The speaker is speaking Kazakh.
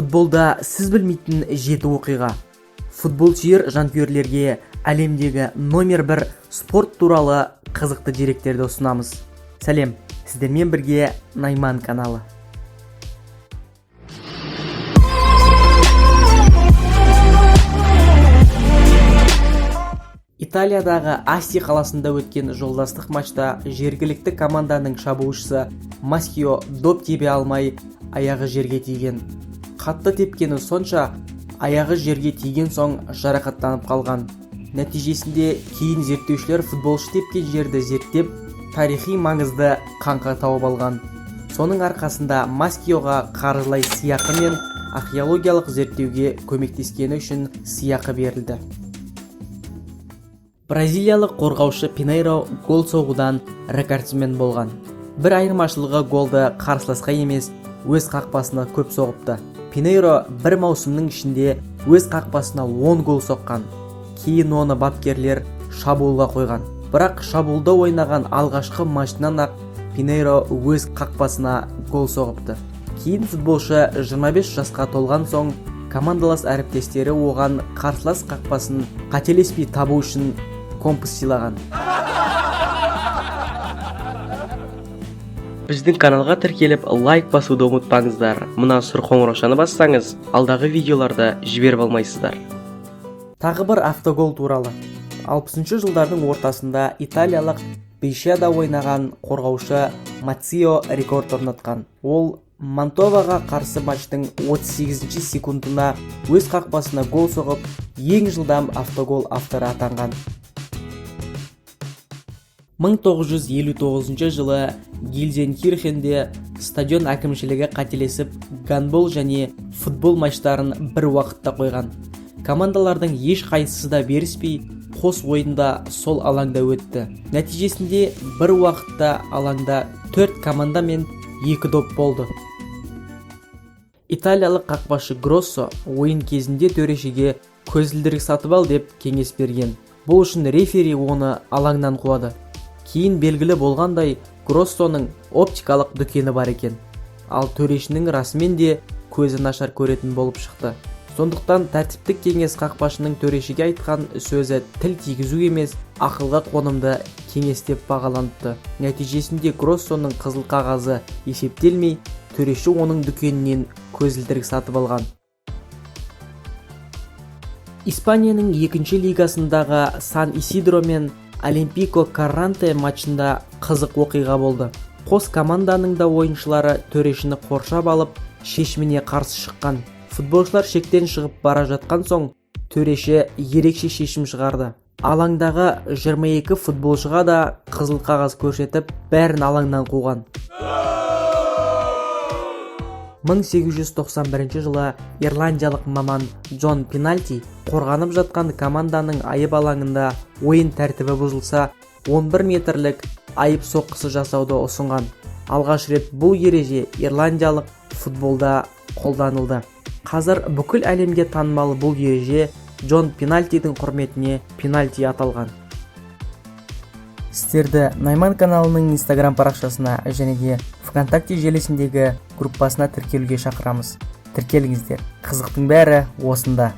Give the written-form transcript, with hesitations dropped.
Футболда сіз білмейтін жеті оқиға. Футбол сүйер жанкүйерлерге әлемдегі номер 1 спорт туралы қызықты деректерді ұсынамыз. Сәлем, сіздермен бірге Найман каналы. Италиядағы Асти қаласында өткен жолдастық матчта жергілікті команданың шабуылшысы Маскио доп тебе алмай аяғы жерге тиген. Қатты тепкені сонша, аяғы жерге тиген соң жарақаттанып қалған. Нәтижесінде кейін зерттеушілер футболшы тепкен жерді зерттеп, тарихи маңызды қаңқа тауып алған. Соның арқасында Маскиоға қаржылай сыйақы мен археологиялық зерттеуге көмектескені үшін сыйақы берілді. Бразилиялық қорғаушы Пинейро гол соғудан рекордсмен болған. Бір айырмашылығы голды қарсыласқа емес, өз қақпасына көп соғыпты. Пинейро бір маусымның ішінде өз қақпасына 10 гол соққан. Кейін оны бапкерлер шабуылға қойған. Бірақ шабуылда ойнаған алғашқы матчынан ақ Пинейро өз қақпасына гол соғыпты. Кейін футболшы 25 жасқа толған соң командалас әріптестері оған қарсылас қақпасын қателеспей табу үшін компас сыйлаған. Біздің каналға тіркеліп лайк басуды ұмытпаңыздар. Мына сұр қоңыраушаны бассаңыз, алдағы видеоларды жіберіп алмайсыздар. Тағы бір автогол туралы. 60-шы жылдардың ортасында италиялық Брешиада ойнаған қорғаушы Мацио рекорд орнатқан. Ол Мантоваға қарсы матчтың 38-ші секундына өз қақпасына гол соғып, ең жылдам автогол авторы атанған. 1959 жылы Гильзенкирхенде стадион әкімшілігі қателесіп, гандбол және футбол матчтарын бір уақытта қойған. Командалардың еш қайсысы да беріспей, қос ойында сол алаңда өтті. Нәтижесінде бір уақытта алаңда 4 команда мен 2 доп болды. Италиялық қақпашы Гроссо ойын кезінде төрешіге көзілдірік сатып ал деп кеңес берген. Бұл үшін рефери оны алаңнан қуады. Кейін белгілі болғандай, Гроссоның оптикалық дүкені бар екен. Ал төрешінің расымен де көзі нашар көретін болып шықты. Сондықтан тәртіптік кеңес қақпашының төрешіге айтқан сөзі тіл тигізу емес, ақылға қонымды кеңес деп бағаланыпты. Нәтижесінде Гроссоның қызыл қағазы есептелмей, төреші оның дүкенінен көзілдірік сатып алған. Испанияның 2-ші лигасындағы Сан Исидро мен Олимпико Карранте матчында қызық оқиға болды. Қос команданың да ойыншылары төрешіні қоршап алып, шешіміне қарсы шыққан. Футболшылар шектен шығып бара жатқан соң, төреші ерекше шешім шығарды. Алаңдағы 22 футболшыға да қызыл қағаз көрсетіп, бәрін алаңнан қуған. 1891 жылы ирландиялық маман Джон Пенальти қорғанып жатқан команданың айып алаңында ойын тәртібі бұзылса, 11 метрлік айып соққысы жасауды ұсынған. Алғаш рет бұл ереже ирландиялық футболда қолданылды. Қазір бүкіл әлемге танымал бұл ереже Джон Пенальтидің құрметіне пенальти аталған. Сіздерді Найман каналының Instagram парақшасына және де ВКонтакте желісіндегі группасына тіркелуге шақырамыз. Тіркеліңіздер. Қызықтың бәрі осында.